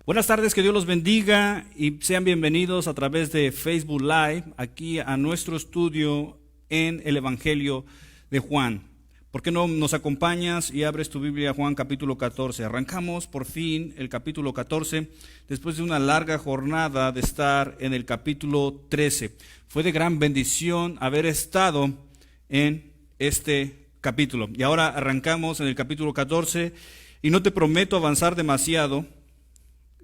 Buenas tardes, que Dios los bendiga y sean bienvenidos a través de Facebook Live aquí a nuestro estudio en el Evangelio de Juan. ¿Por qué no nos acompañas y abres tu Biblia a Juan capítulo 14? Arrancamos por fin el capítulo 14 después de una larga jornada de estar en el capítulo 13. Fue de gran bendición haber estado en este capítulo. Y ahora arrancamos en el capítulo 14 y no te prometo avanzar demasiado.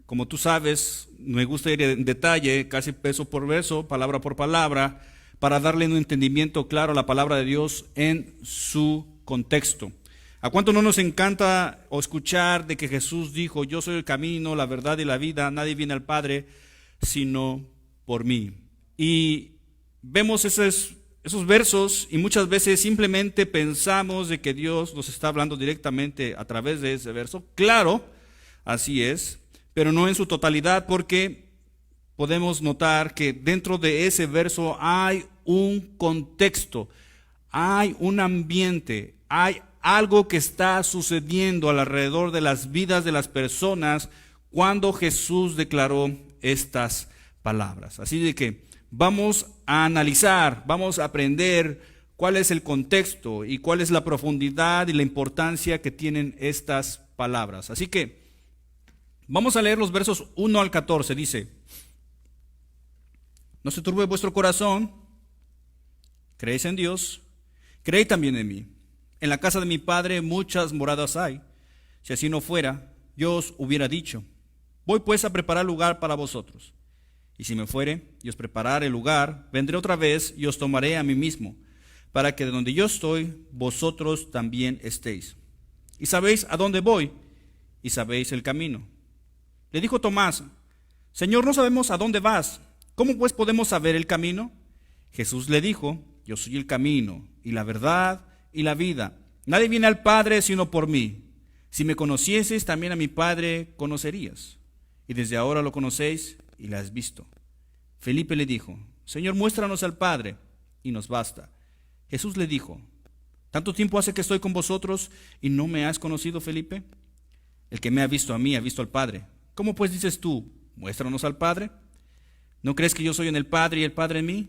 Como tú sabes, me gusta ir en detalle, casi verso por verso, palabra por palabra, para darle un entendimiento claro a la palabra de Dios en su contexto. ¿A cuánto no nos encanta escuchar de que Jesús dijo: yo soy el camino, la verdad y la vida, nadie viene al Padre sino por mí? Y vemos esos versos y muchas veces simplemente pensamos de que Dios nos está hablando directamente a través de ese verso. Claro, así es, pero no en su totalidad, porque podemos notar que dentro de ese verso hay un contexto, hay un ambiente, hay algo que está sucediendo alrededor de las vidas de las personas cuando Jesús declaró estas palabras. Así de que vamos a analizar, vamos a aprender cuál es el contexto y cuál es la profundidad y la importancia que tienen estas palabras. Así que vamos a leer los versos 1 al 14, dice: no se turbe vuestro corazón, creéis en Dios, creed también en mí. En la casa de mi Padre muchas moradas hay. Si así no fuera, yo os hubiera dicho: voy pues a preparar lugar para vosotros. Y si me fuere y os preparare el lugar, vendré otra vez y os tomaré a mí mismo, para que de donde yo estoy, vosotros también estéis. Y sabéis a dónde voy, y sabéis el camino. Le dijo Tomás: Señor, no sabemos a dónde vas. ¿Cómo pues podemos saber el camino? Jesús le dijo: yo soy el camino y la verdad y la vida. Nadie viene al Padre sino por mí. Si me conocieses, también a mi Padre conocerías. Y desde ahora lo conocéis y le has visto. Felipe le dijo: Señor, muéstranos al Padre y nos basta. Jesús le dijo: ¿tanto tiempo hace que estoy con vosotros y no me has conocido, Felipe? El que me ha visto a mí ha visto al Padre. ¿Cómo pues dices tú: muéstranos al Padre? ¿No crees que yo soy en el Padre y el Padre en mí?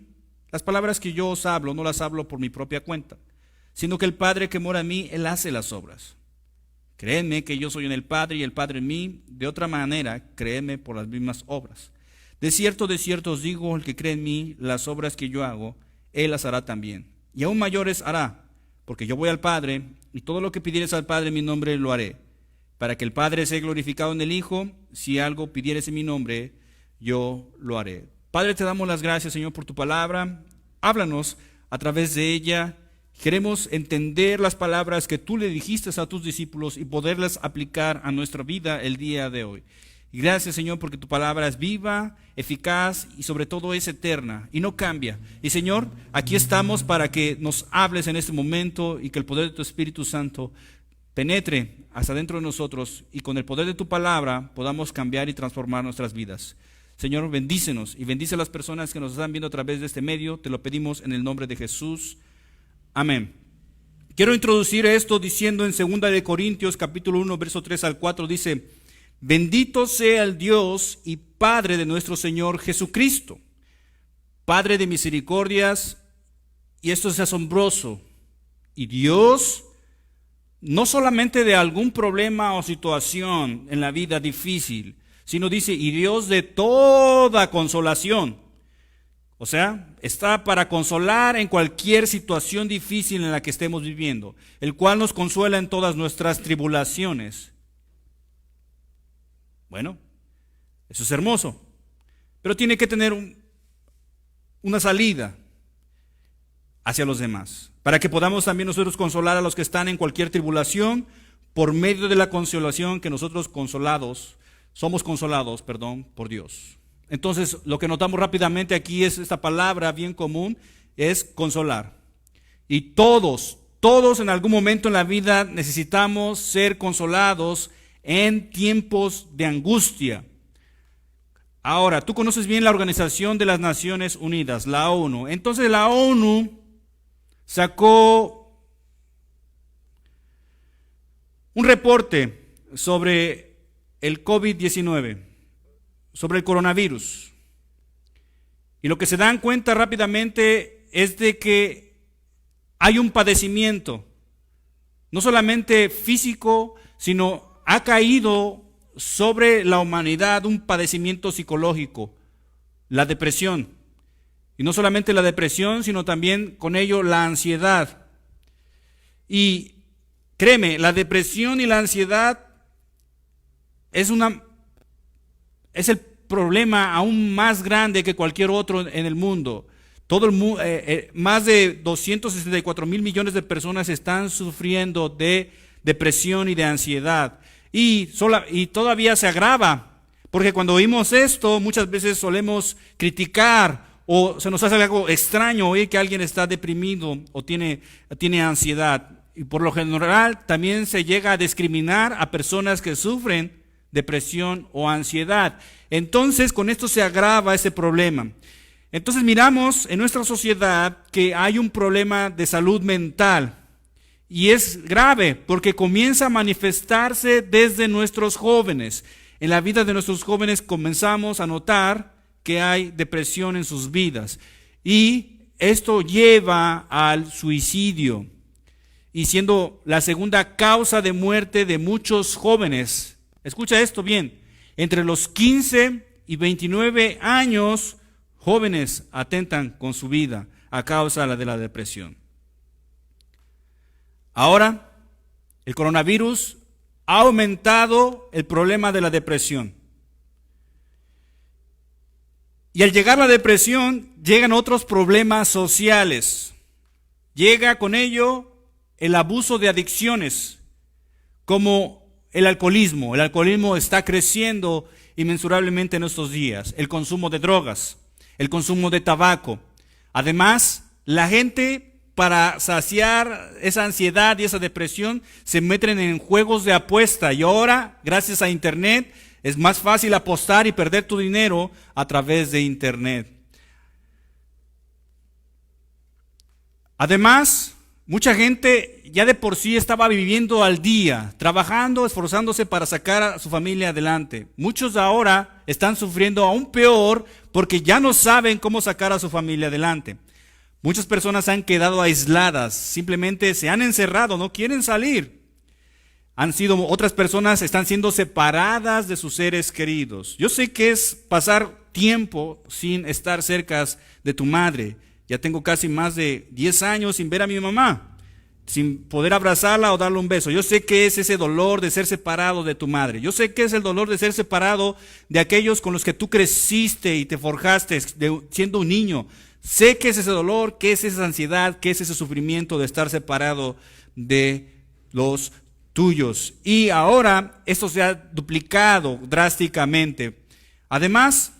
Las palabras que yo os hablo no las hablo por mi propia cuenta, sino que el Padre que mora en mí, Él hace las obras. Créedme que yo soy en el Padre y el Padre en mí. De otra manera, créedme por las mismas obras. De cierto os digo, el que cree en mí, las obras que yo hago, Él las hará también. Y aún mayores hará, porque yo voy al Padre, y todo lo que pidieres al Padre en mi nombre lo haré, para que el Padre sea glorificado en el Hijo. Si algo pidieres en mi nombre, yo lo haré. Padre, te damos las gracias, Señor, por tu palabra. Háblanos a través de ella. Queremos entender las palabras que tú le dijiste a tus discípulos y poderlas aplicar a nuestra vida el día de hoy. Y gracias, Señor, porque tu palabra es viva, eficaz y sobre todo es eterna y no cambia. Y Señor, aquí estamos para que nos hables en este momento y que el poder de tu Espíritu Santo penetre hasta dentro de nosotros y con el poder de tu palabra podamos cambiar y transformar nuestras vidas. Señor, bendícenos y bendice a las personas que nos están viendo a través de este medio. Te lo pedimos en el nombre de Jesús. Amén. Quiero introducir esto diciendo en 2 de Corintios capítulo 1 verso 3 al 4, dice: bendito sea el Dios y Padre de nuestro Señor Jesucristo, Padre de misericordias, y esto es asombroso, y Dios no solamente de algún problema o situación en la vida difícil, sino dice, y Dios de toda consolación. O sea, está para consolar en cualquier situación difícil en la que estemos viviendo, el cual nos consuela en todas nuestras tribulaciones. Bueno, eso es hermoso, pero tiene que tener una salida hacia los demás, para que podamos también nosotros consolar a los que están en cualquier tribulación, por medio de la consolación que nosotros somos consolados por Dios. Entonces, lo que notamos rápidamente aquí es esta palabra bien común, es consolar. Y todos en algún momento en la vida necesitamos ser consolados en tiempos de angustia. Ahora, tú conoces bien la Organización de las Naciones Unidas, la ONU. Entonces la ONU sacó un reporte sobre el COVID-19. sobre el coronavirus. Y lo que se dan cuenta rápidamente es de que hay un padecimiento, no solamente físico, sino ha caído sobre la humanidad un padecimiento psicológico, la depresión. Y no solamente la depresión, sino también con ello la ansiedad. Y créeme, la depresión y la ansiedad es el problema aún más grande que cualquier otro en el mundo. Más de 264 mil millones de personas están sufriendo de depresión y de ansiedad. Y todavía se agrava, porque cuando oímos esto, muchas veces solemos criticar o se nos hace algo extraño oír que alguien está deprimido o tiene ansiedad. Y por lo general también se llega a discriminar a personas que sufren depresión o ansiedad. Entonces con esto se agrava ese problema. Entonces miramos en nuestra sociedad que hay un problema de salud mental y es grave porque comienza a manifestarse desde nuestros jóvenes. En la vida de nuestros jóvenes comenzamos a notar que hay depresión en sus vidas y esto lleva al suicidio y siendo la segunda causa de muerte de muchos jóvenes. Escucha esto bien, entre los 15 y 29 años, jóvenes atentan con su vida a causa de la depresión. Ahora, el coronavirus ha aumentado el problema de la depresión. Y al llegar la depresión, llegan otros problemas sociales. Llega con ello el abuso de adicciones, como el alcoholismo. El alcoholismo está creciendo inmensurablemente en estos días. El consumo de drogas, el consumo de tabaco. Además, la gente, para saciar esa ansiedad y esa depresión, se meten en juegos de apuesta. Y ahora, gracias a Internet, es más fácil apostar y perder tu dinero a través de Internet. Además, mucha gente ya de por sí estaba viviendo al día, trabajando, esforzándose para sacar a su familia adelante. Muchos ahora están sufriendo aún peor porque ya no saben cómo sacar a su familia adelante. Muchas personas han quedado aisladas, simplemente se han encerrado, no quieren salir. Otras personas están siendo separadas de sus seres queridos. Yo sé que es pasar tiempo sin estar cerca de tu madre. Ya tengo casi más de 10 años sin ver a mi mamá, sin poder abrazarla o darle un beso. Yo sé que es ese dolor de ser separado de tu madre. Yo sé que es el dolor de ser separado de aquellos con los que tú creciste y te forjaste siendo un niño. Sé que es ese dolor, que es esa ansiedad, que es ese sufrimiento de estar separado de los tuyos. Y ahora esto se ha duplicado drásticamente. Además,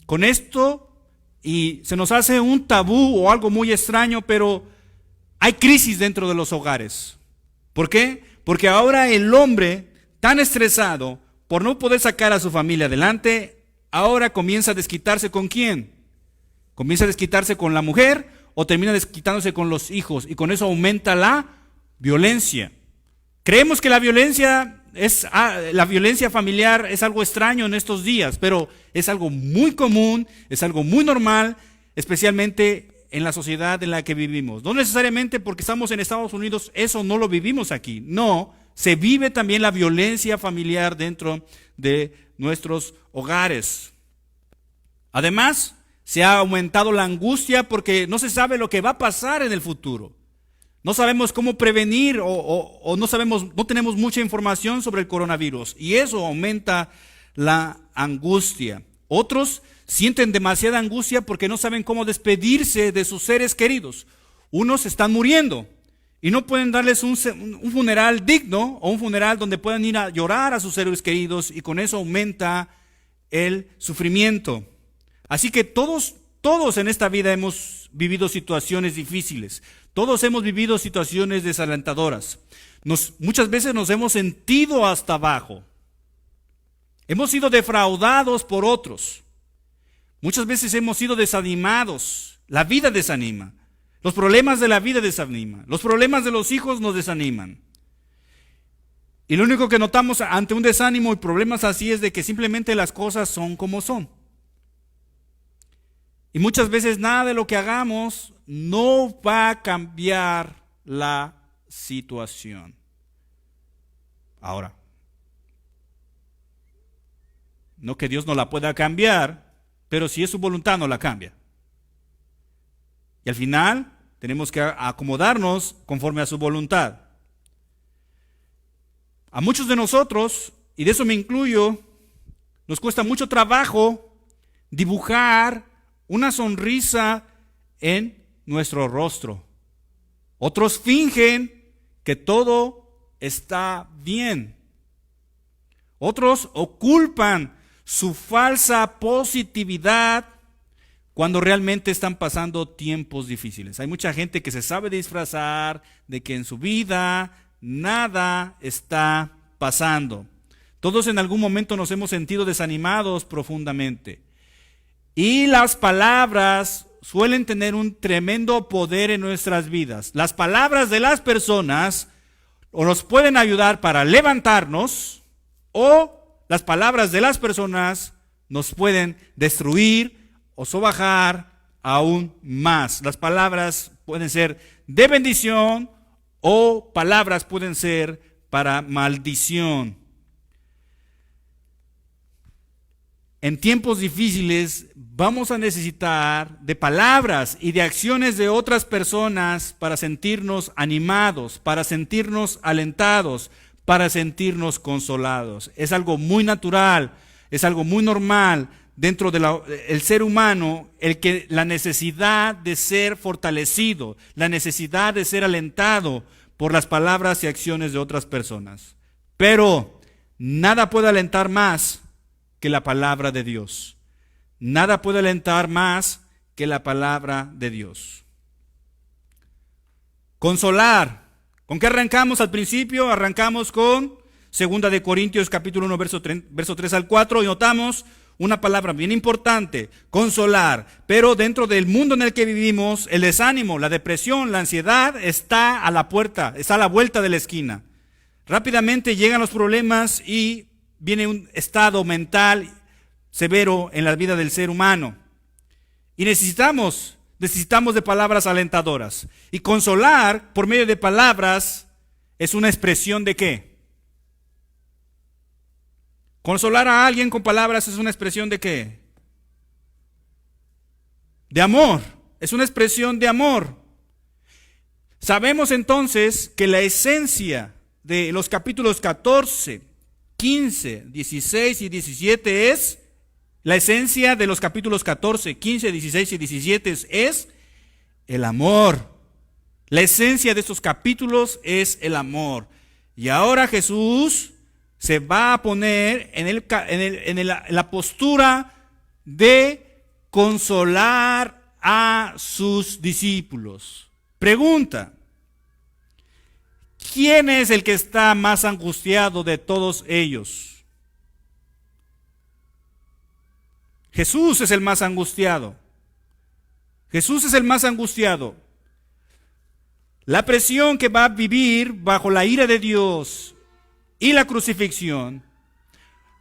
con esto, y se nos hace un tabú o algo muy extraño, pero hay crisis dentro de los hogares. ¿Por qué? Porque ahora el hombre, tan estresado por no poder sacar a su familia adelante, ahora comienza a desquitarse ¿con quién? Comienza a desquitarse con la mujer o termina desquitándose con los hijos y con eso aumenta la violencia. Creemos que la violencia familiar es algo extraño en estos días, pero es algo muy común, es algo muy normal, especialmente en la sociedad en la que vivimos. No necesariamente porque estamos en Estados Unidos, eso no lo vivimos aquí. No, se vive también la violencia familiar dentro de nuestros hogares. Además, se ha aumentado la angustia porque no se sabe lo que va a pasar en el futuro. No sabemos cómo prevenir o no tenemos mucha información sobre el coronavirus y eso aumenta la angustia. Otros sienten demasiada angustia porque no saben cómo despedirse de sus seres queridos. Unos están muriendo y no pueden darles un funeral digno o un funeral donde puedan ir a llorar a sus seres queridos y con eso aumenta el sufrimiento. Así que todos en esta vida hemos vivido situaciones difíciles. Todos hemos vivido situaciones desalentadoras. Muchas veces nos hemos sentido hasta abajo. Hemos sido defraudados por otros. Muchas veces hemos sido desanimados. La vida desanima. Los problemas de la vida desaniman. Los problemas de los hijos nos desaniman. Y lo único que notamos ante un desánimo y problemas así es de que simplemente las cosas son como son. Y muchas veces nada de lo que hagamos no va a cambiar la situación. Ahora, no que Dios no la pueda cambiar, pero si es su voluntad no la cambia. Y al final tenemos que acomodarnos conforme a su voluntad. A muchos de nosotros, y de eso me incluyo, nos cuesta mucho trabajo dibujar una sonrisa en nuestro rostro. Otros fingen que todo está bien. Otros ocultan su falsa positividad cuando realmente están pasando tiempos difíciles. Hay mucha gente que se sabe disfrazar de que en su vida nada está pasando. Todos en algún momento nos hemos sentido desanimados profundamente. Y las palabras suelen tener un tremendo poder en nuestras vidas. Las palabras de las personas o nos pueden ayudar para levantarnos, o las palabras de las personas nos pueden destruir o sobajar aún más. Las palabras pueden ser de bendición o palabras pueden ser para maldición. En tiempos difíciles vamos a necesitar de palabras y de acciones de otras personas para sentirnos animados, para sentirnos alentados, para sentirnos consolados. Es algo muy natural, es algo muy normal dentro del ser humano, la necesidad de ser fortalecido, la necesidad de ser alentado por las palabras y acciones de otras personas. Pero nada puede alentar más que la palabra de Dios. Nada puede alentar más que la palabra de Dios. Consolar. ¿Con qué arrancamos al principio? Arrancamos con 2 Corintios capítulo 1, verso 3 al 4, y notamos una palabra bien importante, consolar. Pero dentro del mundo en el que vivimos, el desánimo, la depresión, la ansiedad está a la puerta, está a la vuelta de la esquina. Rápidamente llegan los problemas y viene un estado mental severo en la vida del ser humano. Y necesitamos de palabras alentadoras. Y consolar por medio de palabras es una expresión de ¿qué? Consolar a alguien con palabras es una expresión de ¿qué? De amor. Es una expresión de amor. Sabemos entonces que la esencia de los capítulos 14, 15, 16 y 17 es, la esencia de los capítulos 14, 15, 16 y 17 es el amor. La esencia de estos capítulos es el amor. Y ahora Jesús se va a poner en la postura de consolar a sus discípulos. Pregunta: ¿quién es el que está más angustiado de todos ellos? Jesús es el más angustiado. Jesús es el más angustiado. La presión que va a vivir bajo la ira de Dios y la crucifixión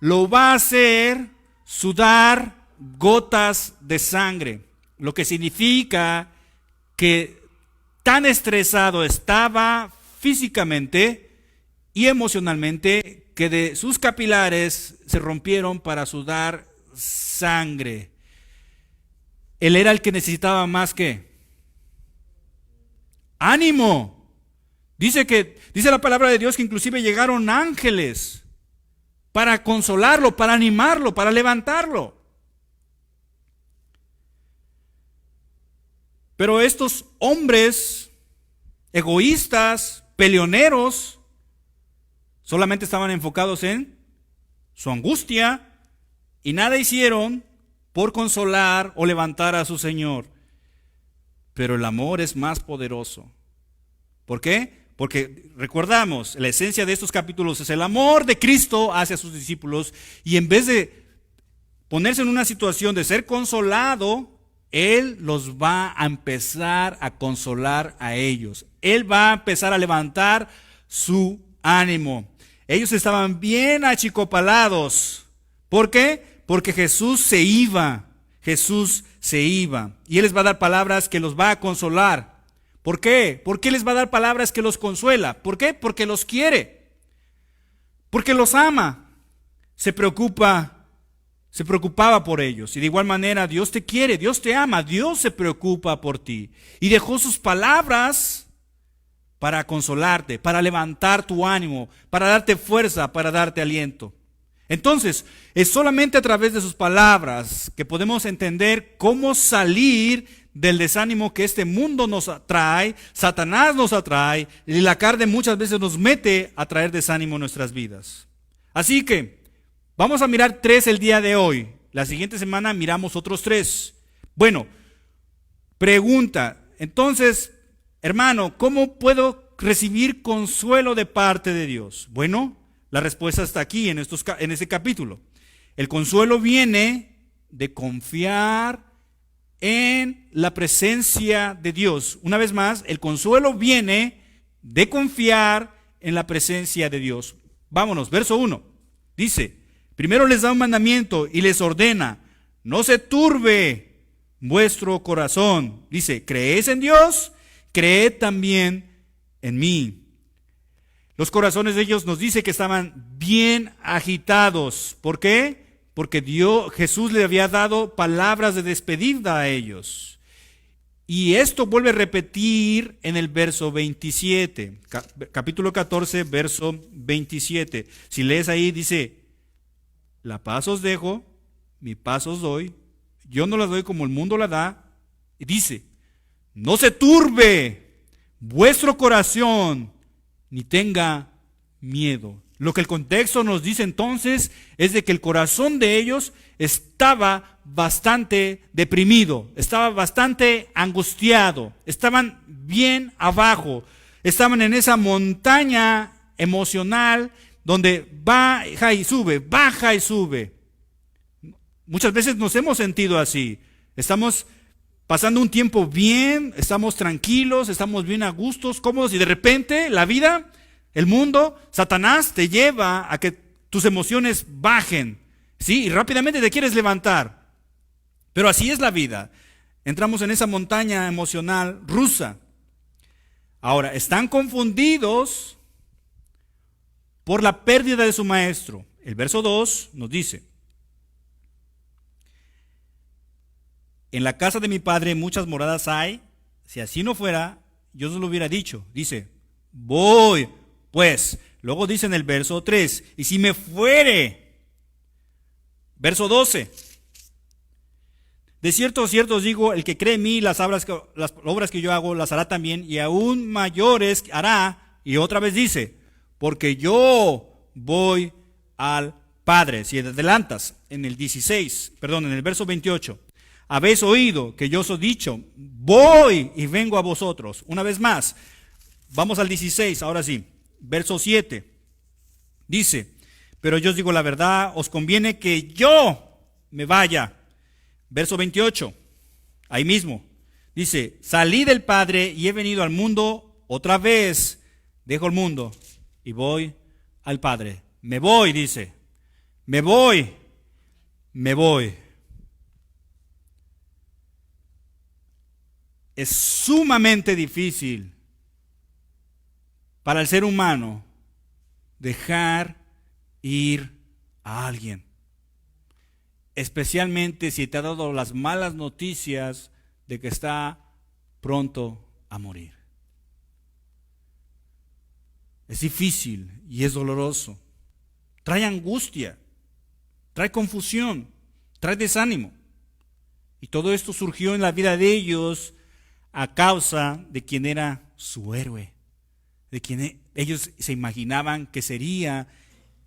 lo va a hacer sudar gotas de sangre, lo que significa que tan estresado estaba físicamente y emocionalmente que de sus capilares se rompieron para sudar sangre. Él era el que necesitaba más que ánimo. Dice la palabra de Dios que inclusive llegaron ángeles para consolarlo, para animarlo, para levantarlo. Pero estos hombres egoístas, peleoneros, solamente estaban enfocados en su angustia y nada hicieron por consolar o levantar a su Señor. Pero el amor es más poderoso. ¿Por qué? Porque recordamos, la esencia de estos capítulos es el amor de Cristo hacia sus discípulos, y en vez de ponerse en una situación de ser consolado, Él los va a empezar a consolar a ellos. Él va a empezar a levantar su ánimo. Ellos estaban bien achicopalados. ¿Por qué? Porque Jesús se iba. Jesús se iba. Y Él les va a dar palabras que los va a consolar. ¿Por qué? ¿Por qué les va a dar palabras que los consuela? ¿Por qué? Porque los quiere. Porque los ama. Se preocupaba por ellos. Y de igual manera Dios te quiere, Dios te ama, Dios se preocupa por ti. Y dejó sus palabras para consolarte, para levantar tu ánimo, para darte fuerza, para darte aliento. Entonces, es solamente a través de sus palabras que podemos entender cómo salir del desánimo que este mundo nos atrae, Satanás nos atrae, y la carne muchas veces nos mete a traer desánimo en nuestras vidas. Así que vamos a mirar 3 el día de hoy. La siguiente semana miramos otros 3. Bueno, pregunta. Entonces, hermano, ¿cómo puedo recibir consuelo de parte de Dios? Bueno, la respuesta está aquí en este capítulo. El consuelo viene de confiar en la presencia de Dios. Una vez más, el consuelo viene de confiar en la presencia de Dios. Vámonos, verso 1. Dice, primero les da un mandamiento y les ordena, no se turbe vuestro corazón. Dice, ¿creéis en Dios? Creed también en mí. Los corazones de ellos nos dice que estaban bien agitados. ¿Por qué? Porque Jesús le había dado palabras de despedida a ellos. Y esto vuelve a repetir en el verso 27, capítulo 14, verso 27. Si lees ahí, dice, la paz os dejo, mi paz os doy, yo no la doy como el mundo la da. Y dice, no se turbe vuestro corazón, ni tenga miedo. Lo que el contexto nos dice entonces es de que el corazón de ellos estaba bastante deprimido, estaba bastante angustiado, estaban bien abajo, estaban en esa montaña emocional donde baja y sube, baja y sube. Muchas veces nos hemos sentido así. Estamos pasando un tiempo bien, estamos tranquilos, estamos bien a gustos, cómodos, y de repente la vida, el mundo, Satanás te lleva a que tus emociones bajen, ¿sí? Y rápidamente te quieres levantar. Pero así es la vida. Entramos en esa montaña emocional rusa. Ahora, están confundidos por la pérdida de su maestro. El verso 2 nos dice, en la casa de mi padre muchas moradas hay, si así no fuera, yo os lo hubiera dicho. Dice, voy, pues. Luego dice en el verso 3, y si me fuere. Verso 12, de cierto os digo, el que cree en mí, las obras que yo hago, las hará también, y aún mayores hará. Y otra vez dice, porque yo voy al Padre. Si adelantas en el en el verso 28, habéis oído que yo os he dicho, voy y vengo a vosotros. Una vez más, vamos al 16, ahora sí, verso 7. Dice, pero yo os digo la verdad, os conviene que yo me vaya. Verso 28, ahí mismo, dice, salí del Padre y he venido al mundo, otra vez dejo el mundo y voy al Padre. Me voy, dice, me voy. Es sumamente difícil para el ser humano dejar ir a alguien, especialmente si te ha dado las malas noticias de que está pronto a morir. Es difícil y es doloroso. Trae angustia, trae confusión, trae desánimo. Y todo esto surgió en la vida de ellos a causa de quien era su héroe, de quien ellos se imaginaban que sería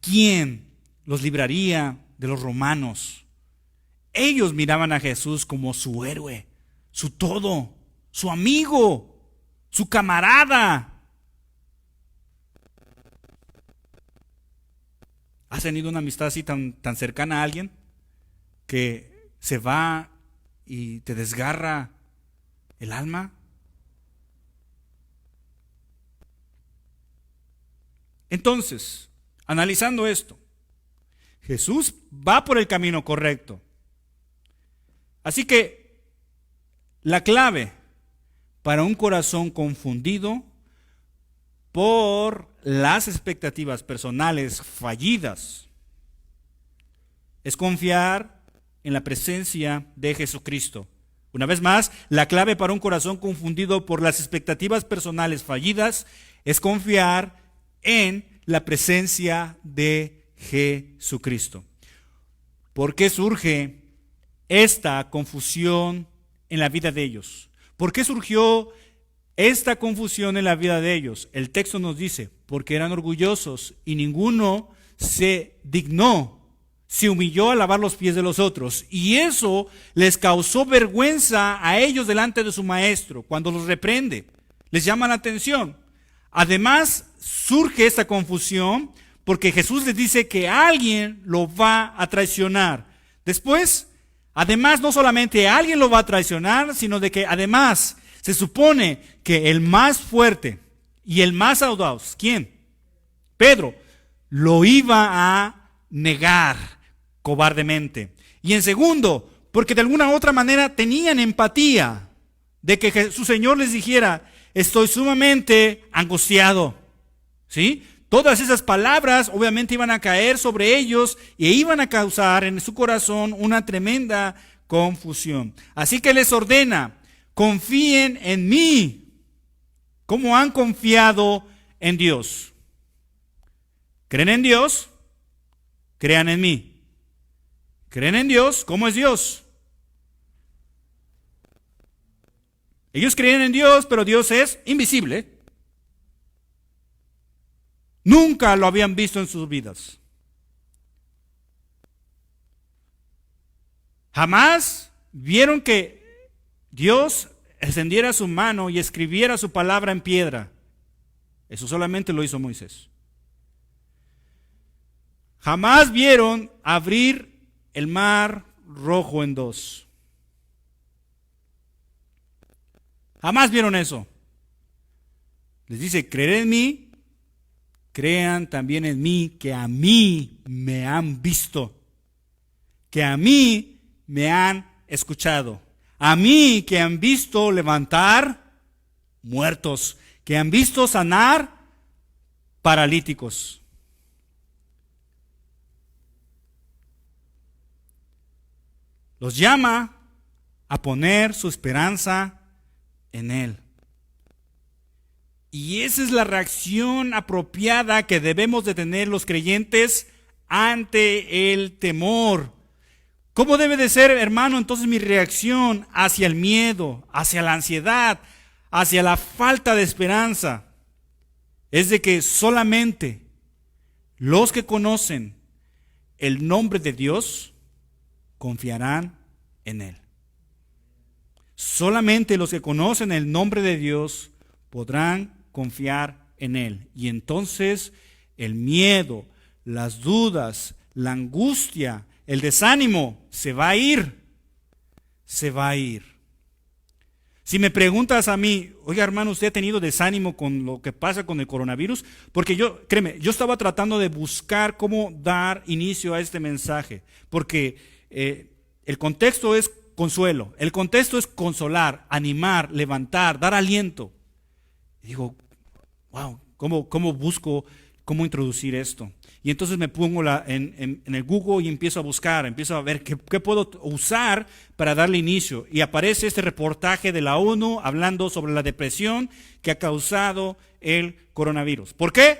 quien los libraría de los romanos. Ellos miraban a Jesús como su héroe, su todo, su amigo, su camarada. ¿Has tenido una amistad así tan cercana a alguien que se va y te desgarra el alma? Entonces, analizando esto, Jesús va por el camino correcto. Así que la clave para un corazón confundido por las expectativas personales fallidas es confiar en la presencia de Jesucristo. Una vez más, la clave para un corazón confundido por las expectativas personales fallidas es confiar en la presencia de Jesucristo. ¿Por qué surge esta confusión en la vida de ellos? ¿Por qué surgió esta confusión en la vida de ellos? El texto nos dice, porque eran orgullosos y ninguno se dignó, se humilló a lavar los pies de los otros. Y eso les causó vergüenza a ellos delante de su maestro. Cuando los reprende, les llama la atención. Además, surge esta confusión porque Jesús les dice que alguien lo va a traicionar. Después, además, no solamente alguien lo va a traicionar, sino de que además se supone que el más fuerte y el más audaz, ¿quién? Pedro, lo iba a negar cobardemente. Y en segundo, porque de alguna u otra manera tenían empatía de que su Señor les dijera, estoy sumamente angustiado, ¿sí? Todas esas palabras obviamente iban a caer sobre ellos e iban a causar en su corazón una tremenda confusión. Así que les ordena, confíen en mí, como han confiado en Dios. ¿Creen en Dios? Crean en mí. ¿Creen en Dios? ¿Cómo es Dios? Ellos creen en Dios, pero Dios es invisible. Nunca lo habían visto en sus vidas. Jamás vieron que Dios extendiera su mano y escribiera su palabra en piedra. Eso solamente lo hizo Moisés. Jamás vieron abrir el mar rojo en dos. Jamás vieron eso. Les dice, creer en mí. Crean también en mí, que a mí me han visto, que a mí me han escuchado, a mí que han visto levantar muertos, que han visto sanar paralíticos. Los llama a poner su esperanza en Él. Y esa es la reacción apropiada que debemos de tener los creyentes ante el temor. ¿Cómo debe de ser, hermano, entonces mi reacción hacia el miedo, hacia la ansiedad, hacia la falta de esperanza? Es de que solamente los que conocen el nombre de Dios confiarán en Él. Solamente los que conocen el nombre de Dios podrán confiar en Él. Y entonces el miedo, las dudas, la angustia, el desánimo se va a ir. Se va a ir. Si me preguntas a mí, oiga hermano, ¿usted ha tenido desánimo con lo que pasa con el coronavirus? Porque créeme, yo estaba tratando de buscar cómo dar inicio a este mensaje. Porque el contexto es consuelo, el contexto es consolar, animar, levantar, dar aliento. Y digo, wow, ¿cómo busco cómo introducir esto? Y entonces me pongo en el Google y empiezo a buscar, empiezo a ver qué puedo usar para darle inicio. Y aparece este reportaje de la ONU hablando sobre la depresión que ha causado el coronavirus. ¿Por qué?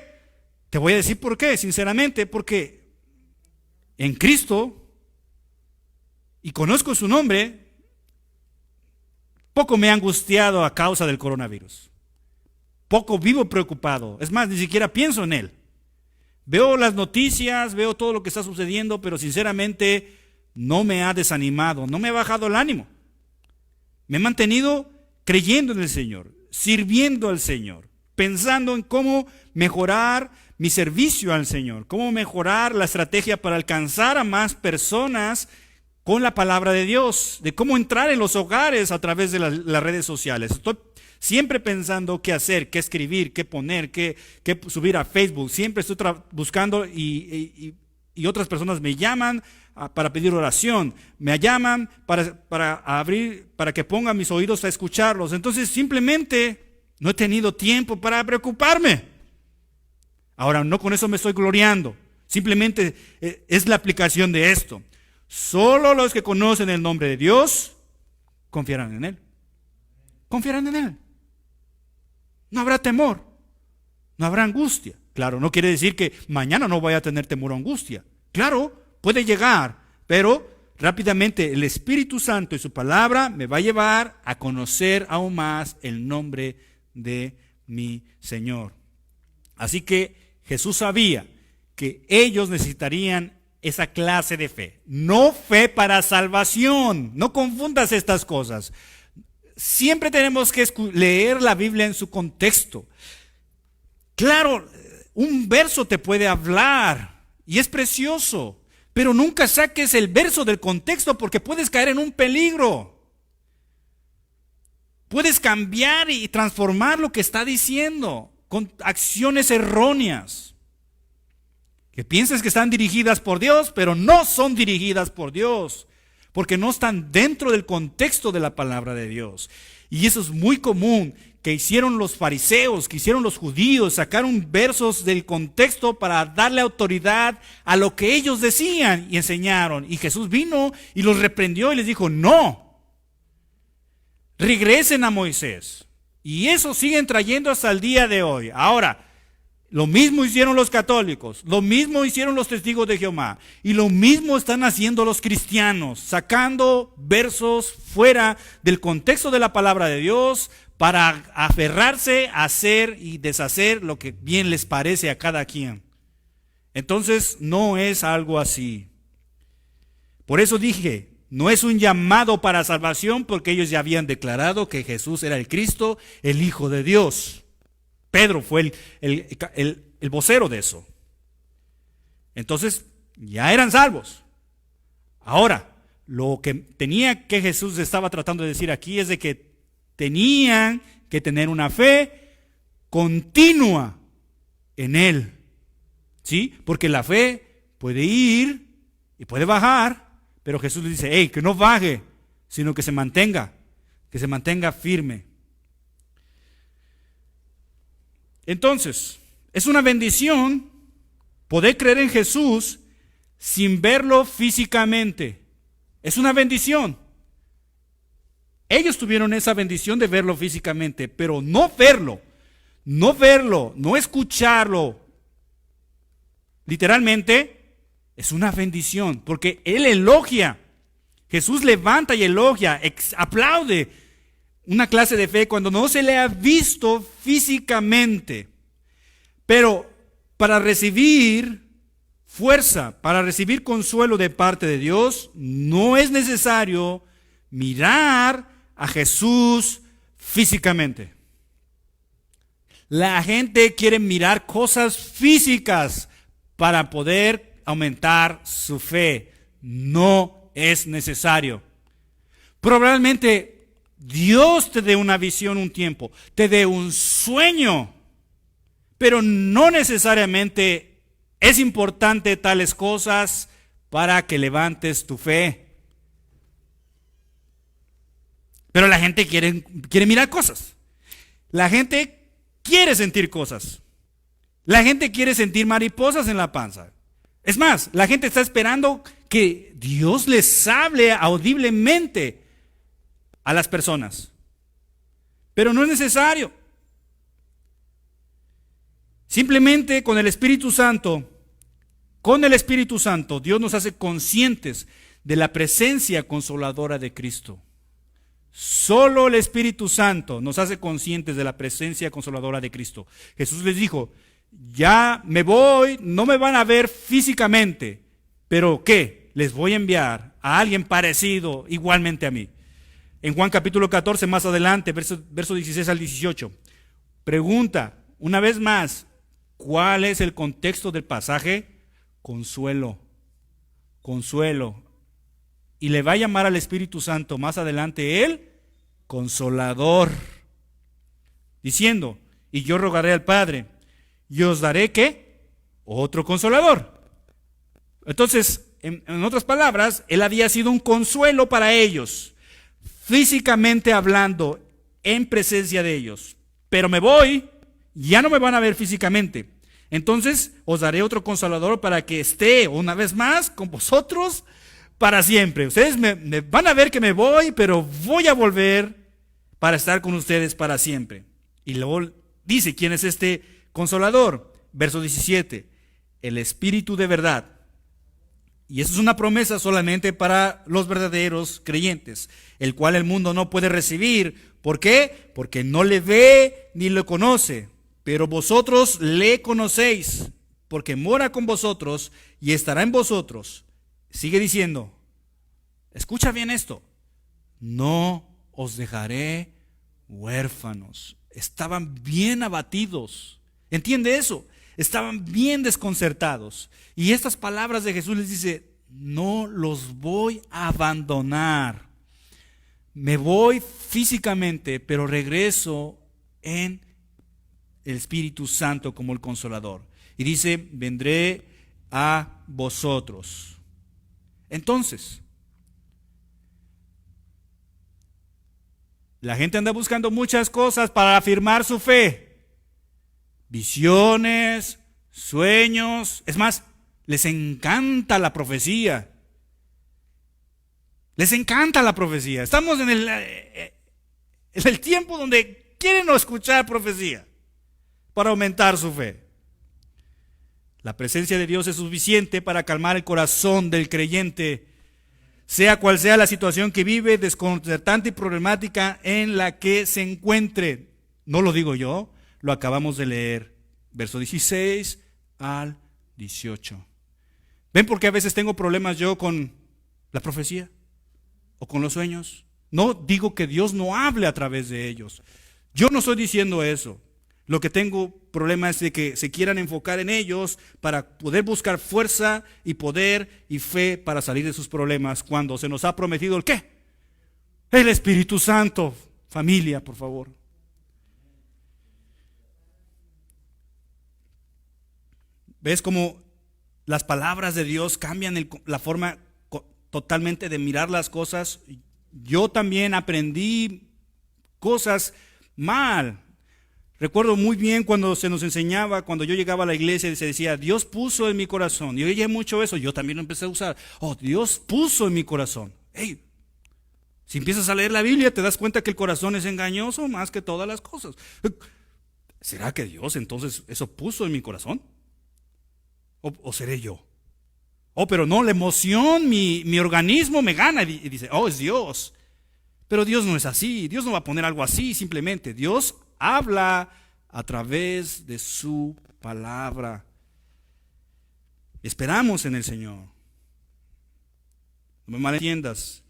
Te voy a decir por qué, sinceramente, porque en Cristo, y conozco su nombre, poco me ha angustiado a causa del coronavirus. Poco vivo preocupado. Es más, ni siquiera pienso en él. Veo las noticias, veo todo lo que está sucediendo, pero sinceramente no me ha desanimado, no me ha bajado el ánimo. Me he mantenido creyendo en el Señor, sirviendo al Señor, pensando en cómo mejorar mi servicio al Señor, cómo mejorar la estrategia para alcanzar a más personas con la palabra de Dios, de cómo entrar en los hogares a través de las redes sociales. Estoy siempre pensando qué hacer, qué escribir, qué poner, qué subir a Facebook. Siempre estoy buscando y otras personas me llaman para pedir oración, me llaman para abrir, para que ponga mis oídos a escucharlos. Entonces simplemente no he tenido tiempo para preocuparme. Ahora, no con eso me estoy gloriando, simplemente es la aplicación de esto. Solo los que conocen el nombre de Dios confiarán en Él. Confiarán en Él. No habrá temor, no habrá angustia. Claro, no quiere decir que mañana no voy a tener temor o angustia. Claro, puede llegar, pero rápidamente el Espíritu Santo y su palabra me va a llevar a conocer aún más el nombre de mi Señor. Así que Jesús sabía que ellos necesitarían esa clase de fe. No fe para salvación. No confundas estas cosas. Siempre tenemos que leer la Biblia en su contexto. Claro, un verso te puede hablar y es precioso, pero nunca saques el verso del contexto porque puedes caer en un peligro. Puedes cambiar y transformar lo que está diciendo con acciones erróneas, que pienses que están dirigidas por Dios, pero no son dirigidas por Dios, porque no están dentro del contexto de la palabra de Dios. Y eso es muy común, que hicieron los fariseos, que hicieron los judíos, sacaron versos del contexto para darle autoridad a lo que ellos decían y enseñaron. Y Jesús vino y los reprendió y les dijo, no, regresen a Moisés. Y eso siguen trayendo hasta el día de hoy. Ahora, lo mismo hicieron los católicos, lo mismo hicieron los testigos de Jehová y lo mismo están haciendo los cristianos, sacando versos fuera del contexto de la palabra de Dios para aferrarse a hacer y deshacer lo que bien les parece a cada quien. Entonces no es algo así. Por eso dije, no es un llamado para salvación porque ellos ya habían declarado que Jesús era el Cristo, el Hijo de Dios. Pedro fue el vocero de eso. Entonces, ya eran salvos. Ahora, lo que tenía que Jesús estaba tratando de decir aquí es de que tenían que tener una fe continua en Él. ¿Sí? Porque la fe puede ir y puede bajar, pero Jesús le dice, hey, que no baje, sino que se mantenga firme. Entonces, es una bendición poder creer en Jesús sin verlo físicamente. Es una bendición. Ellos tuvieron esa bendición de verlo físicamente, pero no verlo, no escucharlo. Literalmente, es una bendición, porque Él elogia. Jesús levanta y elogia, aplaude una clase de fe cuando no se le ha visto físicamente. Pero para recibir fuerza, para recibir consuelo de parte de Dios, no es necesario mirar a Jesús físicamente. La gente quiere mirar cosas físicas para poder aumentar su fe. No es necesario. Probablemente Dios te dé una visión un tiempo, te dé un sueño, pero no necesariamente es importante tales cosas para que levantes tu fe. Pero la gente quiere mirar cosas. La gente quiere sentir cosas. La gente quiere sentir mariposas en la panza. Es más, la gente está esperando que Dios les hable audiblemente a las personas. Pero no es necesario. Simplemente con el Espíritu Santo, Dios nos hace conscientes de la presencia consoladora de Cristo. Solo el Espíritu Santo nos hace conscientes de la presencia consoladora de Cristo. Jesús les dijo, ya me voy, no me van a ver físicamente, pero ¿qué? Les voy a enviar a alguien parecido igualmente a mí. En Juan capítulo 14, más adelante, verso 16 al 18, pregunta una vez más, ¿cuál es el contexto del pasaje? Consuelo. Y le va a llamar al Espíritu Santo más adelante el Consolador. diciendo, y yo rogaré al Padre, y os daré, ¿qué? Otro consolador. Entonces, en otras palabras, Él había sido un consuelo para ellos, físicamente hablando, en presencia de ellos. Pero me voy, ya no me van a ver físicamente. Entonces os daré otro consolador para que esté una vez más con vosotros para siempre. Ustedes me van a ver que me voy, pero voy a volver para estar con ustedes para siempre. Y luego dice, ¿quién es este consolador? Verso 17, el Espíritu de verdad. Y eso es una promesa solamente para los verdaderos creyentes, el cual el mundo no puede recibir. ¿Por qué? Porque no le ve ni lo conoce. Pero vosotros le conocéis, porque mora con vosotros y estará en vosotros. Sigue diciendo, escucha bien esto, no os dejaré huérfanos. Estaban bien abatidos. ¿Entiende eso? Estaban bien desconcertados. Y estas palabras de Jesús les dice, no los voy a abandonar. Me voy físicamente, pero regreso en el Espíritu Santo como el Consolador. Y dice, vendré a vosotros. Entonces, la gente anda buscando muchas cosas para afirmar su fe. Visiones, sueños. Es más, les encanta la profecía. Les encanta la profecía. Estamos en el tiempo donde quieren escuchar profecía para aumentar su fe. La presencia de Dios es suficiente para calmar el corazón del creyente, sea cual sea la situación que vive, desconcertante y problemática en la que se encuentre. No lo digo yo, lo acabamos de leer, verso 16 al 18. ¿Ven por qué a veces tengo problemas yo con la profecía o con los sueños? No digo que Dios no hable a través de ellos. Yo no estoy diciendo eso. Lo que tengo problema es de que se quieran enfocar en ellos para poder buscar fuerza y poder y fe para salir de sus problemas cuando se nos ha prometido ¿el qué? El Espíritu Santo. Familia, por favor. ¿Ves cómo las palabras de Dios cambian la forma totalmente de mirar las cosas? Yo también aprendí cosas mal. Recuerdo muy bien cuando se nos enseñaba, cuando yo llegaba a la iglesia y se decía, Dios puso en mi corazón. Y oye mucho eso, yo también lo empecé a usar. Oh, Dios puso en mi corazón. Hey, si empiezas a leer la Biblia te das cuenta que el corazón es engañoso más que todas las cosas. ¿Será que Dios entonces eso puso en mi corazón? ¿O seré yo? Oh, pero no, la emoción, mi organismo me gana y dice, oh, es Dios. Pero Dios no es así, Dios no va a poner algo así simplemente. Dios habla a través de su palabra. Esperamos en el Señor. No me malentiendas.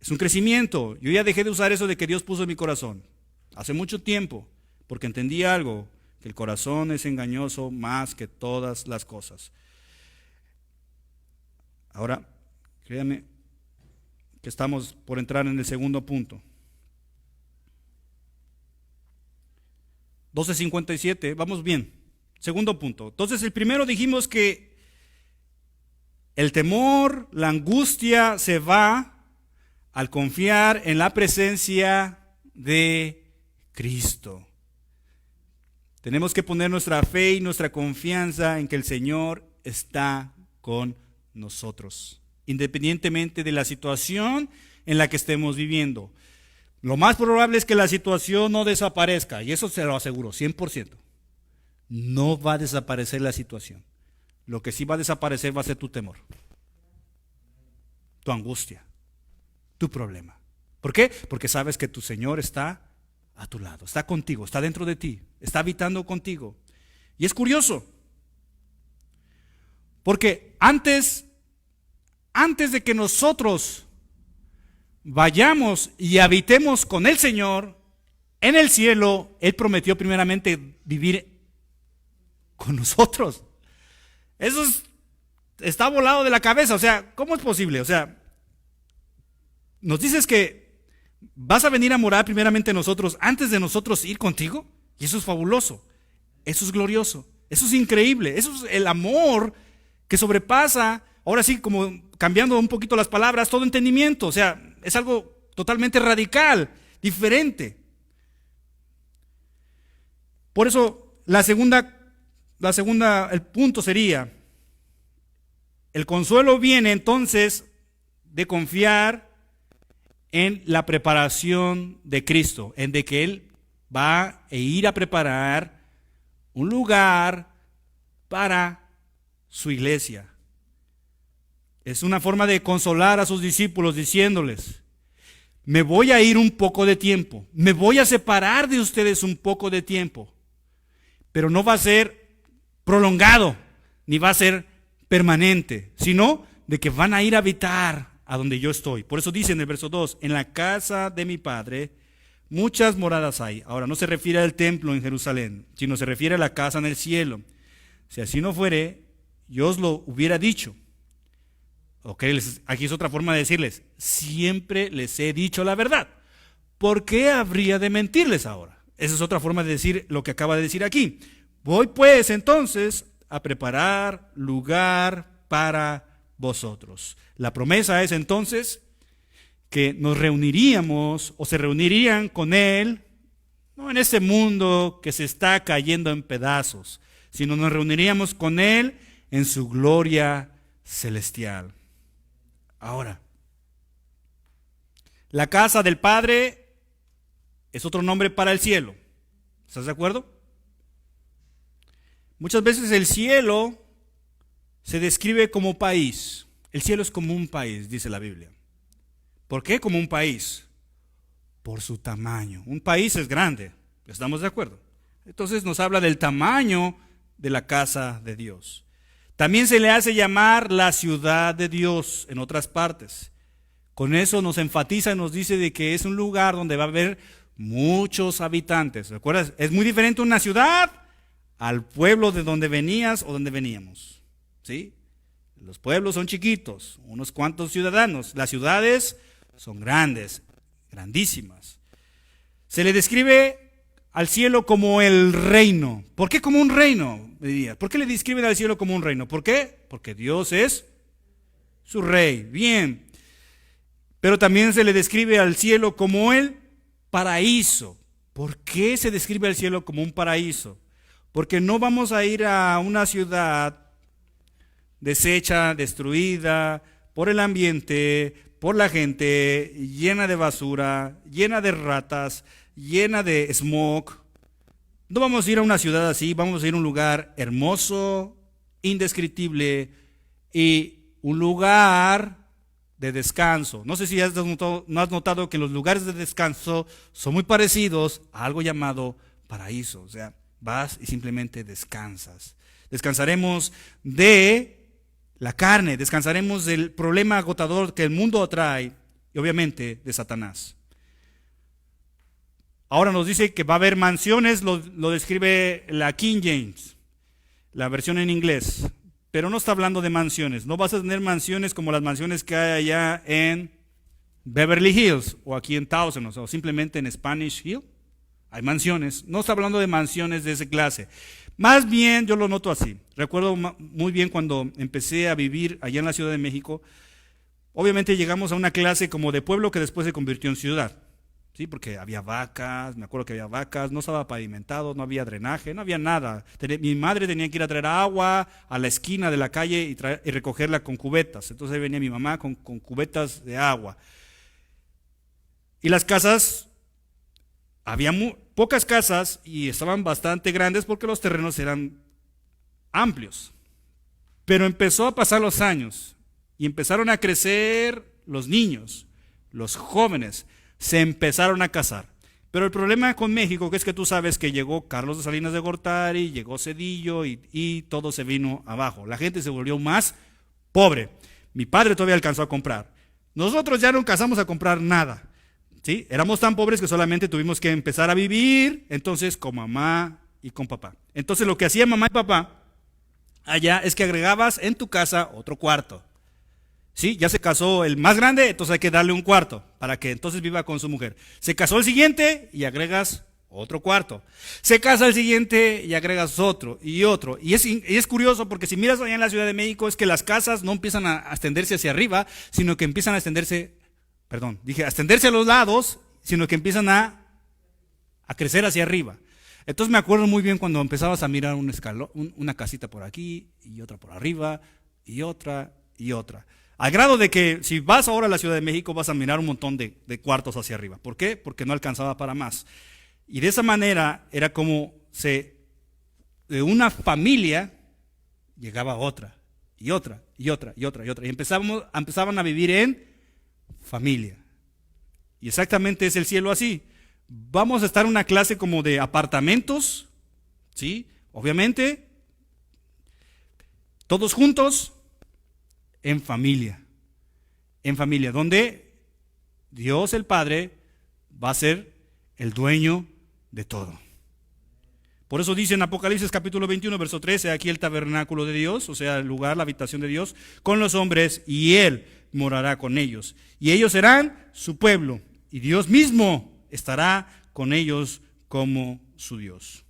Es un crecimiento. Yo ya dejé de usar eso de que Dios puso en mi corazón. Hace mucho tiempo, porque entendí algo, que el corazón es engañoso más que todas las cosas. Ahora, créanme que estamos por entrar en el segundo punto. 12:57, vamos bien. Segundo punto. Entonces, el primero dijimos que el temor, la angustia se va al confiar en la presencia de Cristo. Tenemos que poner nuestra fe y nuestra confianza en que el Señor está con nosotros, independientemente de la situación en la que estemos viviendo. Lo más probable es que la situación no desaparezca, y eso se lo aseguro, 100%. No va a desaparecer la situación. Lo que sí va a desaparecer va a ser tu temor, tu angustia, tu problema. ¿Por qué? Porque sabes que tu Señor está a tu lado, está contigo, está dentro de ti, está habitando contigo. Y es curioso, porque antes de que nosotros vayamos y habitemos con el Señor en el cielo, Él prometió primeramente vivir con nosotros. Eso está volado de la cabeza. O sea, ¿cómo es posible? O sea, nos dices que ¿Vas a venir a morar primeramente nosotros antes de nosotros ir contigo? Y eso es fabuloso, eso es glorioso, eso es increíble, eso es el amor que sobrepasa, ahora sí, como cambiando un poquito las palabras, todo entendimiento. O sea, es algo totalmente radical, diferente. Por eso, el punto sería, el consuelo viene entonces de confiar en la preparación de Cristo, en de que Él va a ir a preparar un lugar para su iglesia. Es una forma de consolar a sus discípulos diciéndoles: me voy a ir un poco de tiempo, me voy a separar de ustedes un poco de tiempo, pero no va a ser prolongado, ni va a ser permanente, sino de que van a ir a habitar a donde yo estoy. Por eso dice en el verso 2, en la casa de mi Padre muchas moradas hay. Ahora no se refiere al templo en Jerusalén, sino se refiere a la casa en el cielo. Si así no fuere, yo os lo hubiera dicho. Aquí es otra forma de decirles: siempre les he dicho la verdad. ¿Por qué habría de mentirles ahora? Esa es otra forma de decir lo que acaba de decir aquí. Voy pues entonces a preparar lugar para vosotros. La promesa es entonces que nos reuniríamos o se reunirían con Él, no en este mundo que se está cayendo en pedazos, sino nos reuniríamos con Él en su gloria celestial. Ahora, la casa del Padre es otro nombre para el cielo. ¿Estás de acuerdo? Muchas veces el cielo se describe como país. El cielo es como un país, dice la Biblia. ¿Por qué como un país? Por su tamaño. Un país es grande, ¿estamos de acuerdo? Entonces nos habla del tamaño de la casa de Dios. También se le hace llamar la ciudad de Dios en otras partes. Con eso nos enfatiza y nos dice de que es un lugar donde va a haber muchos habitantes. ¿Recuerdas? Es muy diferente una ciudad al pueblo de donde venías o donde veníamos. ¿Sí? Los pueblos son chiquitos, unos cuantos ciudadanos. Las ciudades son grandes, grandísimas. Se le describe al cielo como el reino. ¿Por qué como un reino? ¿Por qué le describen al cielo como un reino? ¿Por qué? Porque Dios es su rey. Bien. Pero también se le describe al cielo como el paraíso. ¿Por qué se describe al cielo como un paraíso? Porque no vamos a ir a una ciudad deshecha, destruida por el ambiente, por la gente, llena de basura, llena de ratas, llena de smog. No vamos a ir a una ciudad así, vamos a ir a un lugar hermoso, indescriptible y un lugar de descanso. No sé si no has notado que los lugares de descanso son muy parecidos a algo llamado paraíso. O sea, vas y simplemente descansas. Descansaremos de la carne, descansaremos del problema agotador que el mundo trae y obviamente de Satanás. Ahora nos dice que va a haber mansiones, lo describe la King James, la versión en inglés, pero no está hablando de mansiones. No vas a tener mansiones como las mansiones que hay allá en Beverly Hills o aquí en Thousand o simplemente en Spanish Hill. Hay mansiones, no está hablando de mansiones de esa clase. Más bien yo lo noto así. Recuerdo muy bien cuando empecé a vivir allá en la Ciudad de México. Obviamente llegamos a una clase como de pueblo que después se convirtió en ciudad. Sí, porque había vacas, me acuerdo que había vacas, no estaba pavimentado, no había drenaje, no había nada. Mi madre tenía que ir a traer agua a la esquina de la calle y recogerla con cubetas. Entonces ahí venía mi mamá con cubetas de agua. Y las casas, había pocas casas y estaban bastante grandes porque los terrenos eran amplios. Pero empezó a pasar los años y empezaron a crecer los niños, los jóvenes. Se empezaron a casar. Pero el problema con México es que tú sabes que llegó Carlos de Salinas de Gortari, llegó Zedillo y todo se vino abajo. La gente se volvió más pobre. Mi padre todavía alcanzó a comprar. Nosotros ya no alcanzamos a comprar nada. ¿Sí? Éramos tan pobres que solamente tuvimos que empezar a vivir entonces con mamá y con papá. Entonces lo que hacía mamá y papá allá es que agregabas en tu casa otro cuarto. Sí, ya se casó el más grande, entonces hay que darle un cuarto para que entonces viva con su mujer. Se casó el siguiente y agregas otro cuarto. Se casa el siguiente y agregas otro y otro. Y es curioso porque si miras allá en la Ciudad de México es que las casas no empiezan a extenderse hacia arriba, sino que empiezan a extenderse, a extenderse a los lados, sino que empiezan a crecer hacia arriba. Entonces me acuerdo muy bien cuando empezabas a mirar un escalón, una casita por aquí y otra por arriba y otra y otra. Al grado de que si vas ahora a la Ciudad de México vas a mirar un montón de cuartos hacia arriba. ¿Por qué? Porque no alcanzaba para más. Y de esa manera era como de una familia llegaba otra y otra y otra y otra y otra. Y empezaban a vivir en familia. Y exactamente es el cielo así. Vamos a estar en una clase como de apartamentos, ¿sí? Obviamente, todos juntos, en familia, donde Dios el Padre va a ser el dueño de todo. Por eso dice en Apocalipsis capítulo 21, verso 13, aquí el tabernáculo de Dios, o sea, el lugar, la habitación de Dios, con los hombres, y Él morará con ellos. Y ellos serán su pueblo, y Dios mismo estará con ellos como su Dios.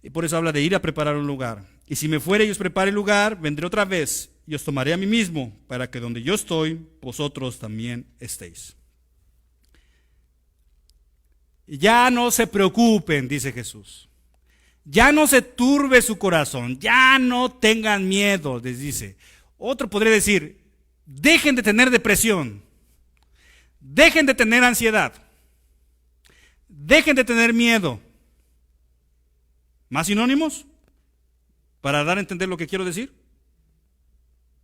Y por eso habla de ir a preparar un lugar. Y si me fuere y os prepare el lugar, vendré otra vez y os tomaré a mí mismo, para que donde yo estoy, vosotros también estéis. Ya no se preocupen, dice Jesús. Ya no se turbe su corazón, ya no tengan miedo, les dice. Otro podría decir, dejen de tener depresión, dejen de tener ansiedad, dejen de tener miedo. ¿Más sinónimos para dar a entender lo que quiero decir?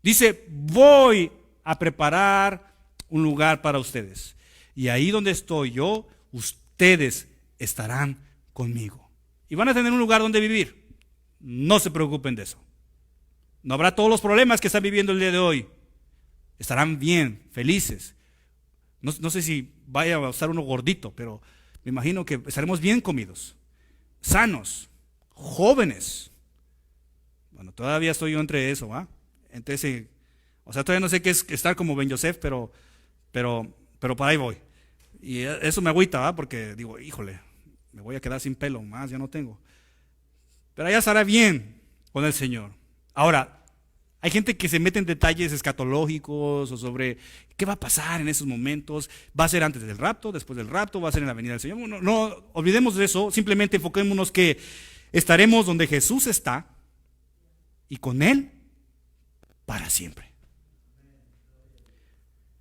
Dice, voy a preparar un lugar para ustedes. Y ahí donde estoy yo, ustedes estarán conmigo. Y van a tener un lugar donde vivir. No se preocupen de eso. No habrá todos los problemas que están viviendo el día de hoy. Estarán bien, felices. No sé si vaya a estar uno gordito, pero me imagino que estaremos bien comidos, sanos, jóvenes. Bueno, todavía estoy yo entre eso, ¿va? Entonces, todavía no sé qué es estar como Ben Yosef, pero para ahí voy. Y eso me agüita, ¿va? Porque digo, híjole, me voy a quedar sin pelo, más ya no tengo. Pero allá estará bien con el Señor. Ahora, hay gente que se mete en detalles escatológicos o sobre qué va a pasar en esos momentos. ¿Va a ser antes del rapto, después del rapto? ¿Va a ser en la venida del Señor? No olvidemos de eso, simplemente enfoquémonos que estaremos donde Jesús está y con Él para siempre.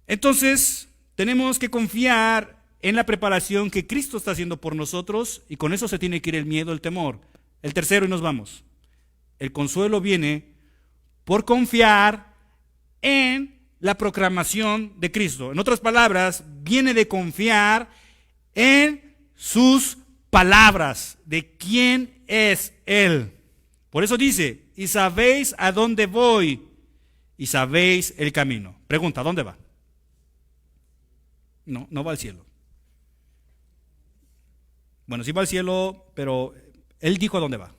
Entonces, tenemos que confiar en la preparación que Cristo está haciendo por nosotros y con eso se tiene que ir el miedo, el temor. El tercero y nos vamos. El consuelo viene por confiar en la proclamación de Cristo. En otras palabras, viene de confiar en sus palabras, de quién es Él. Por eso dice, y sabéis a dónde voy y sabéis el camino. Pregunta, ¿a dónde va? No va al cielo. Bueno, sí va al cielo, pero Él dijo a dónde va.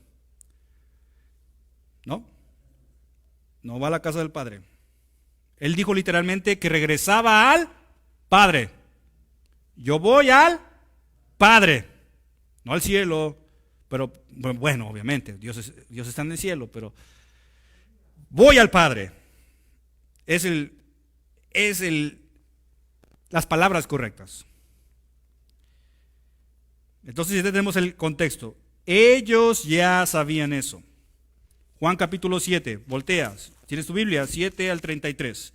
No va a la casa del Padre. Él dijo literalmente que regresaba al Padre. Yo voy al Padre, no al cielo, pero bueno, obviamente, Dios está en el cielo, pero voy al Padre. Las palabras correctas. Entonces ya tenemos el contexto. Ellos ya sabían eso. Juan capítulo 7, volteas. ¿Tienes tu Biblia? 7 al 33.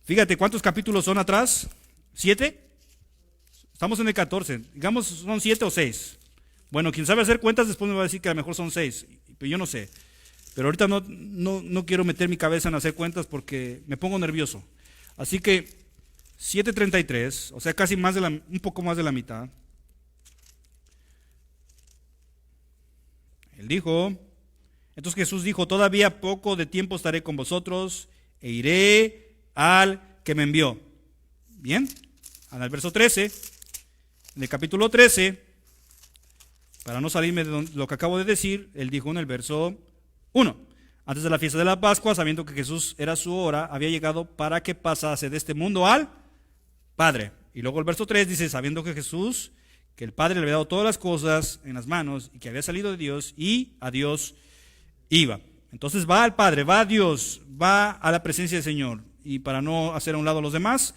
Fíjate, ¿cuántos capítulos son atrás? ¿7? Estamos en el 14. Digamos, son 7 o 6. Bueno, quien sabe hacer cuentas después me va a decir que a lo mejor son 6. Pero yo no sé. Pero ahorita no quiero meter mi cabeza en hacer cuentas porque me pongo nervioso. Así que 7:33, o sea, casi un poco más de la mitad. Él dijo... Entonces Jesús dijo, todavía poco de tiempo estaré con vosotros e iré al que me envió. Bien, al verso 13, en el capítulo 13, para no salirme de lo que acabo de decir, él dijo en el verso 1, Antes de la fiesta de la Pascua, sabiendo que Jesús era su hora, había llegado para que pasase de este mundo al Padre. Y luego el verso 3 dice, sabiendo que Jesús, que el Padre le había dado todas las cosas en las manos y que había salido de Dios y a Dios iba. Entonces va al Padre, va a Dios, va a la presencia del Señor. Y para no hacer a un lado a los demás,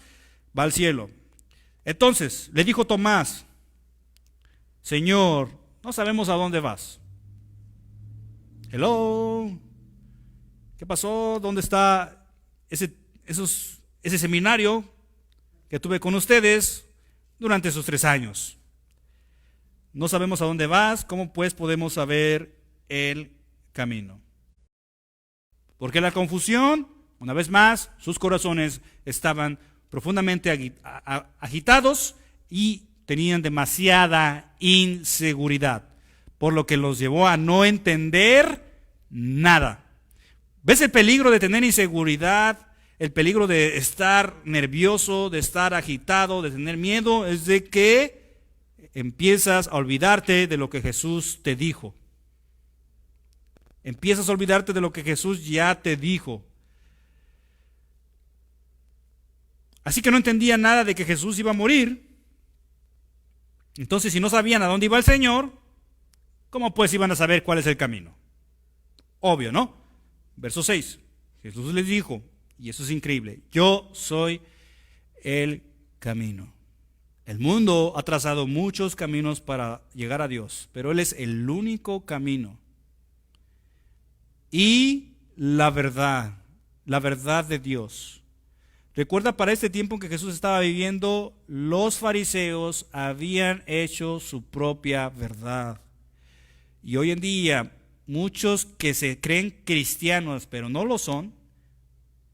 va al cielo. Entonces le dijo Tomás, Señor, no sabemos a dónde vas. Hello, ¿qué pasó? ¿Dónde está ese seminario que tuve con ustedes durante esos 3 años? No sabemos a dónde vas, ¿cómo pues podemos saber el camino? ¿Por qué la confusión? Una vez más, sus corazones estaban profundamente agitados y tenían demasiada inseguridad, por lo que los llevó a no entender nada. ¿Ves el peligro de tener inseguridad? El peligro de estar nervioso, de estar agitado, de tener miedo, es de que empiezas a olvidarte de lo que Jesús te dijo. Empiezas a olvidarte de lo que Jesús ya te dijo. Así que no entendía nada de que Jesús iba a morir. Entonces, si no sabían a dónde iba el Señor, ¿cómo pues iban a saber cuál es el camino? Obvio, ¿no? Verso 6. Jesús les dijo, y eso es increíble, yo soy el camino. El mundo ha trazado muchos caminos para llegar a Dios, pero Él es el único camino. Y la verdad de Dios. Recuerda, para este tiempo en que Jesús estaba viviendo, los fariseos habían hecho su propia verdad. Y hoy en día, muchos que se creen cristianos, pero no lo son,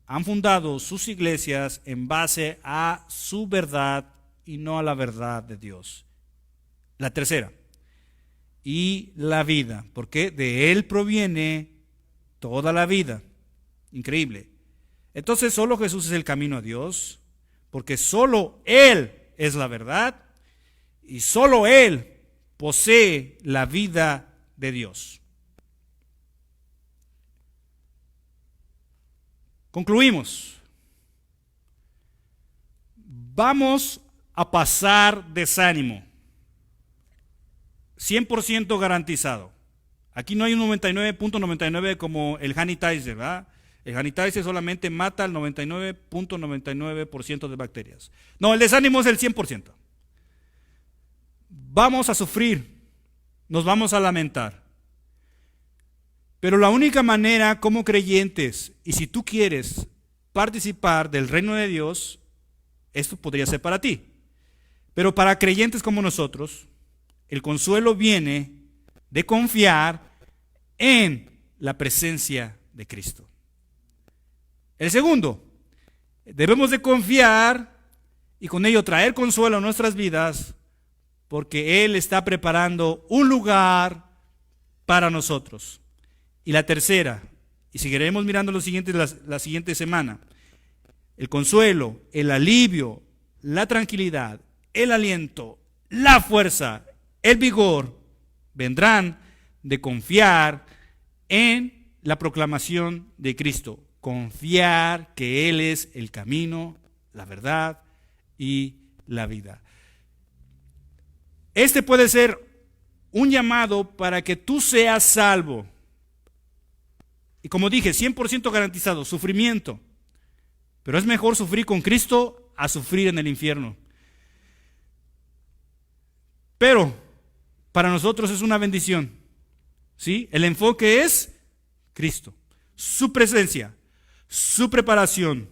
han fundado sus iglesias en base a su verdad y no a la verdad de Dios. La tercera, y la vida, porque de Él proviene toda la vida. Increíble. Entonces solo Jesús es el camino a Dios, porque solo Él es la verdad y solo Él posee la vida de Dios. Concluimos. Vamos a pasar desánimo. 100% garantizado. Aquí no hay un 99.99 como el Honey Tizer, ¿verdad? El Honey Tizer solamente mata al 99.99% de bacterias. No, el desánimo es el 100%. Vamos a sufrir, nos vamos a lamentar. Pero la única manera como creyentes, y si tú quieres participar del reino de Dios, esto podría ser para ti. Pero para creyentes como nosotros, el consuelo viene de confiar en la presencia de Cristo. El segundo, debemos de confiar y con ello traer consuelo a nuestras vidas, porque Él está preparando un lugar para nosotros. Y la tercera, y seguiremos mirando la siguiente semana, el consuelo, el alivio, la tranquilidad, el aliento, la fuerza, el vigor, vendrán de confiar en la proclamación de Cristo. Confiar que Él es el camino, la verdad y la vida. Este puede ser un llamado para que tú seas salvo. Y como dije, 100% garantizado, sufrimiento. Pero es mejor sufrir con Cristo a sufrir en el infierno. Pero para nosotros es una bendición. ¿Sí? El enfoque es Cristo, su presencia, su preparación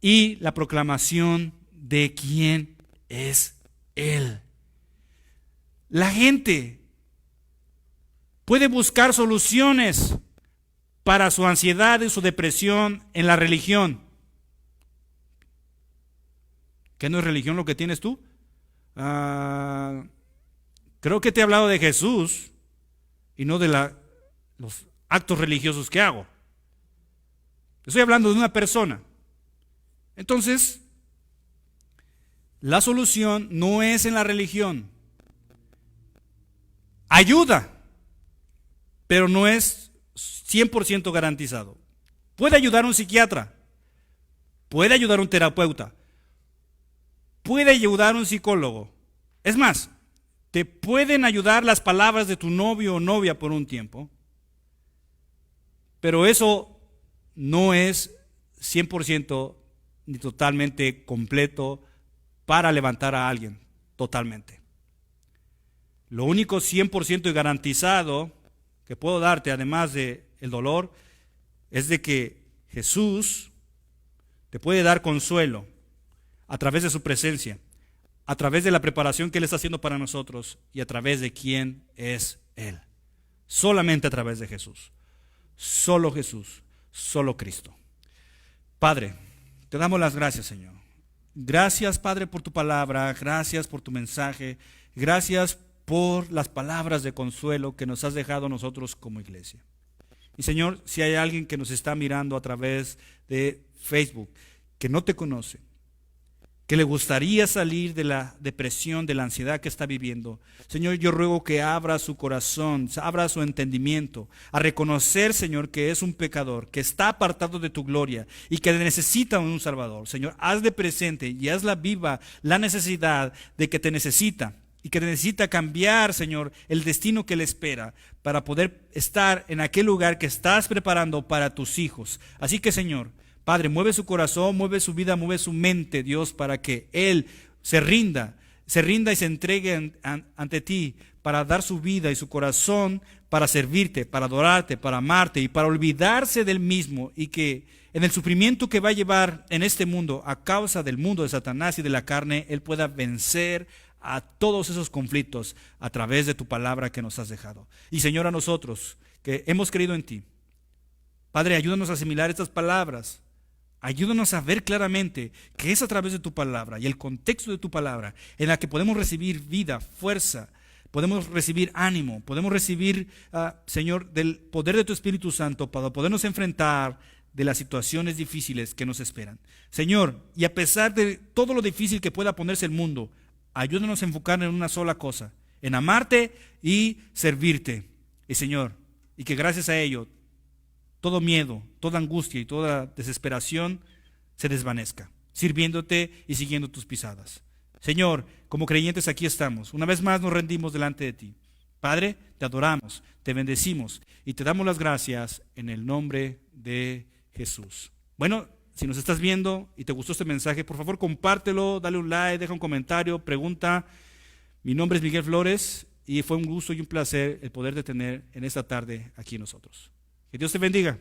y la proclamación de quién es Él. La gente puede buscar soluciones para su ansiedad y su depresión en la religión. ¿Qué no es religión lo que tienes tú? Creo que te he hablado de Jesús y no de los actos religiosos que hago. Estoy hablando de una persona. Entonces, la solución no es en la religión. Ayuda, pero no es 100% garantizado. Puede ayudar a un psiquiatra, puede ayudar a un terapeuta, puede ayudar a un psicólogo. Es más, te pueden ayudar las palabras de tu novio o novia por un tiempo, pero eso no es 100% ni totalmente completo para levantar a alguien totalmente. Lo único 100% y garantizado que puedo darte, además del dolor, es de que Jesús te puede dar consuelo a través de su presencia, a través de la preparación que Él está haciendo para nosotros y a través de quién es Él. Solamente a través de Jesús. Solo Jesús, solo Cristo. Padre, te damos las gracias, Señor. Gracias, Padre, por tu palabra, gracias por tu mensaje, gracias por las palabras de consuelo que nos has dejado nosotros como iglesia. Y Señor, si hay alguien que nos está mirando a través de Facebook, que no te conoce, que le gustaría salir de la depresión, de la ansiedad que está viviendo, Señor, yo ruego que abra su corazón, abra su entendimiento, a reconocer, Señor, que es un pecador, que está apartado de tu gloria y que necesita un Salvador. Señor, hazle presente y hazla viva la necesidad de que te necesita y que necesita cambiar, Señor, el destino que le espera para poder estar en aquel lugar que estás preparando para tus hijos. Así que, Señor, Padre, mueve su corazón, mueve su vida, mueve su mente, Dios, para que Él se rinda y se entregue ante ti para dar su vida y su corazón para servirte, para adorarte, para amarte y para olvidarse del mismo, y que en el sufrimiento que va a llevar en este mundo a causa del mundo de Satanás y de la carne, Él pueda vencer a todos esos conflictos a través de tu palabra que nos has dejado. Y Señor, a nosotros que hemos creído en ti, Padre, ayúdanos a asimilar estas palabras. Ayúdanos a ver claramente que es a través de tu palabra y el contexto de tu palabra en la que podemos recibir vida, fuerza, podemos recibir ánimo, podemos recibir, Señor, del poder de tu Espíritu Santo para podernos enfrentar de las situaciones difíciles que nos esperan. Señor, y a pesar de todo lo difícil que pueda ponerse el mundo, ayúdanos a enfocar en una sola cosa, en amarte y servirte. Y Señor, y que gracias a ello todo miedo, toda angustia y toda desesperación se desvanezca, sirviéndote y siguiendo tus pisadas. Señor, como creyentes aquí estamos. Una vez más nos rendimos delante de ti. Padre, te adoramos, te bendecimos y te damos las gracias en el nombre de Jesús. Bueno, si nos estás viendo y te gustó este mensaje, por favor compártelo, dale un like, deja un comentario, pregunta. Mi nombre es Miguel Flores y fue un gusto y un placer el poder de tener en esta tarde aquí nosotros. Que Dios te bendiga.